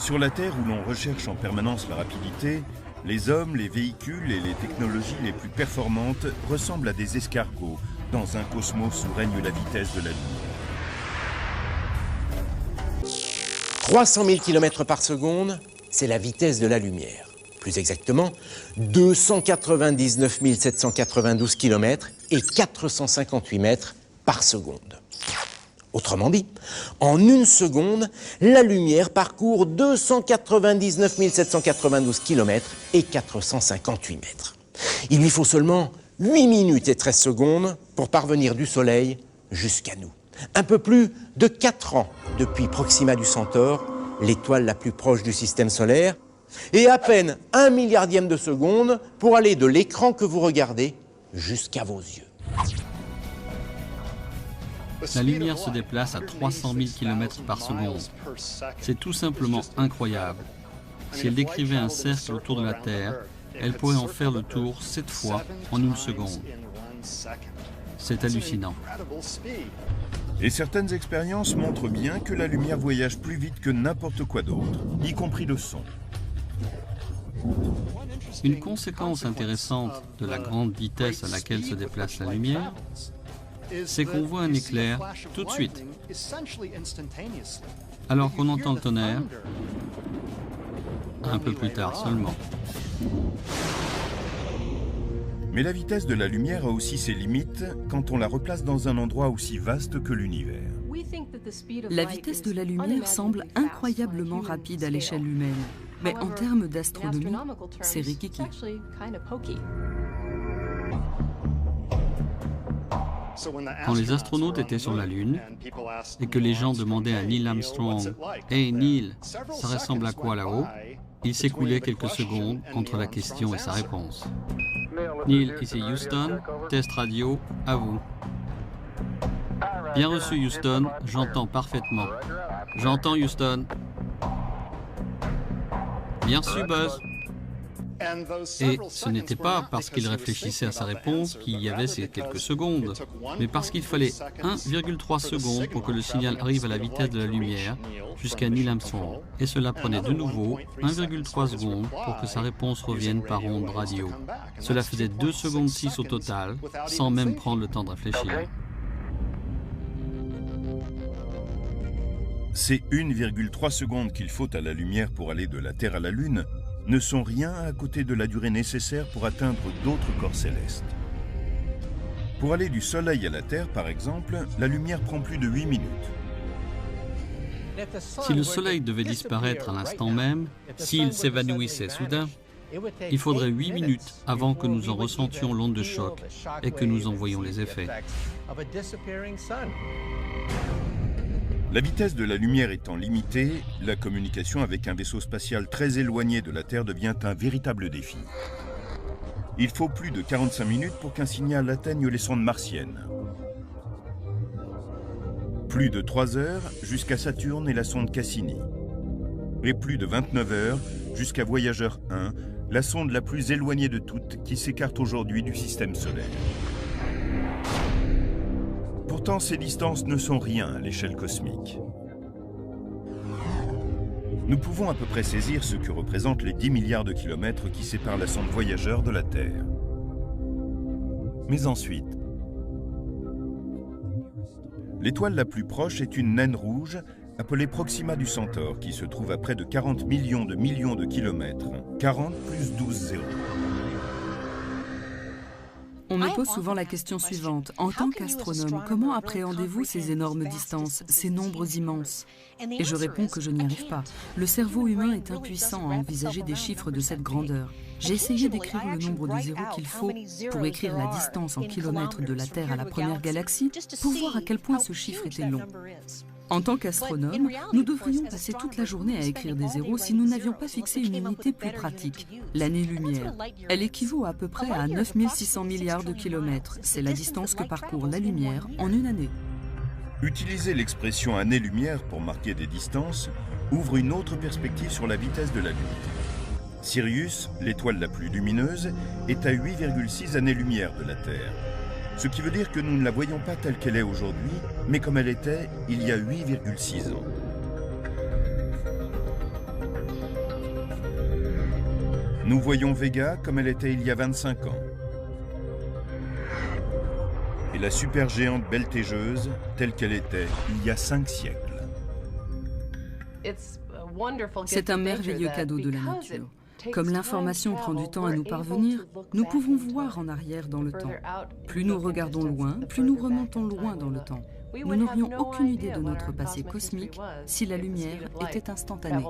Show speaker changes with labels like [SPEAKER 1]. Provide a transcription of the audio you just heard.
[SPEAKER 1] Sur la Terre, où l'on recherche en permanence la rapidité, les hommes, les véhicules et les technologies les plus performantes ressemblent à des escargots dans un cosmos où règne la vitesse de la lumière.
[SPEAKER 2] 300 000 km par seconde, c'est la vitesse de la lumière. Plus exactement, 299 792 km et 458 mètres par seconde. Autrement dit, en une seconde, la lumière parcourt 299 792 km et 458 mètres. Il lui faut seulement 8 minutes et 13 secondes pour parvenir du Soleil jusqu'à nous. Un peu plus de 4 ans depuis Proxima du Centaure, l'étoile la plus proche du système solaire, et à peine 1 milliardième de seconde pour aller de l'écran que vous regardez jusqu'à vos yeux.
[SPEAKER 3] La lumière se déplace à 300 000 km par seconde. C'est tout simplement incroyable. Si elle décrivait un cercle autour de la Terre, elle pourrait en faire le tour 7 fois en une seconde. C'est hallucinant.
[SPEAKER 1] Et certaines expériences montrent bien que la lumière voyage plus vite que n'importe quoi d'autre, y compris le son.
[SPEAKER 3] Une conséquence intéressante de la grande vitesse à laquelle se déplace la lumière, c'est qu'on voit un éclair tout de suite, alors qu'on entend le tonnerre un peu plus tard seulement.
[SPEAKER 1] Mais la vitesse de la lumière a aussi ses limites quand on la replace dans un endroit aussi vaste que l'univers.
[SPEAKER 4] La vitesse de la lumière semble incroyablement rapide à l'échelle humaine. Mais en termes d'astronomie, c'est rikiki.
[SPEAKER 3] Quand les astronautes étaient sur la Lune et que les gens demandaient à Neil Armstrong « Hey Neil, ça ressemble à quoi là-haut ?» il s'écoulait quelques secondes entre la question et sa réponse. Neil, ici Houston, test radio, à vous. Bien reçu Houston, j'entends parfaitement. J'entends Houston. Bien reçu Buzz. Et ce n'était pas parce qu'il réfléchissait à sa réponse qu'il y avait ces quelques secondes, mais parce qu'il fallait 1,3 secondes pour que le signal arrive à la vitesse de la lumière jusqu'à Neil Armstrong. Et cela prenait de nouveau 1,3 secondes pour que sa réponse revienne par onde radio. Cela faisait 2 secondes 6 au total, sans même prendre le temps de réfléchir.
[SPEAKER 1] Ces 1,3 secondes qu'il faut à la lumière pour aller de la Terre à la Lune ne sont rien à côté de la durée nécessaire pour atteindre d'autres corps célestes. Pour aller du Soleil à la Terre, par exemple, la lumière prend plus de 8 minutes.
[SPEAKER 3] Si le Soleil devait disparaître à l'instant même, s'il s'évanouissait soudain, il faudrait 8 minutes avant que nous en ressentions l'onde de choc et que nous en voyions les effets.
[SPEAKER 1] La vitesse de la lumière étant limitée, la communication avec un vaisseau spatial très éloigné de la Terre devient un véritable défi. Il faut plus de 45 minutes pour qu'un signal atteigne les sondes martiennes. Plus de 3 heures jusqu'à Saturne et la sonde Cassini. Et plus de 29 heures jusqu'à Voyageur 1, la sonde la plus éloignée de toutes qui s'écarte aujourd'hui du système solaire. Pourtant, ces distances ne sont rien à l'échelle cosmique. Nous pouvons à peu près saisir ce que représentent les 10 milliards de kilomètres qui séparent la sonde Voyageur de la Terre. Mais ensuite, l'étoile la plus proche est une naine rouge appelée Proxima du Centaure qui se trouve à près de 40 millions de kilomètres. 40 plus 12 zéros.
[SPEAKER 4] On me pose souvent la question suivante. En tant qu'astronome, comment appréhendez-vous ces énormes distances, ces nombres immenses? Et je réponds que je n'y arrive pas. Le cerveau humain est impuissant à envisager des chiffres de cette grandeur. J'ai essayé d'écrire le nombre de zéros qu'il faut pour écrire la distance en kilomètres de la Terre à la première galaxie, pour voir à quel point ce chiffre était long. En tant qu'astronome, nous devrions passer toute la journée à écrire des zéros si nous n'avions pas fixé une unité plus pratique, l'année-lumière. Elle équivaut à peu près à 9600 milliards de kilomètres. C'est la distance que parcourt la lumière en une année.
[SPEAKER 1] Utiliser l'expression année-lumière pour marquer des distances ouvre une autre perspective sur la vitesse de la Lune. Sirius, l'étoile la plus lumineuse, est à 8,6 années-lumière de la Terre. Ce qui veut dire que nous ne la voyons pas telle qu'elle est aujourd'hui, mais comme elle était il y a 8,6 ans. Nous voyons Vega comme elle était il y a 25 ans. Et la supergéante Beltégeuse telle qu'elle était il y a 5 siècles.
[SPEAKER 4] C'est un merveilleux cadeau de la nature. Comme l'information prend du temps à nous parvenir, nous pouvons voir en arrière dans le temps. Plus nous regardons loin, plus nous remontons loin dans le temps. Nous n'aurions aucune idée de notre passé cosmique si la lumière était instantanée.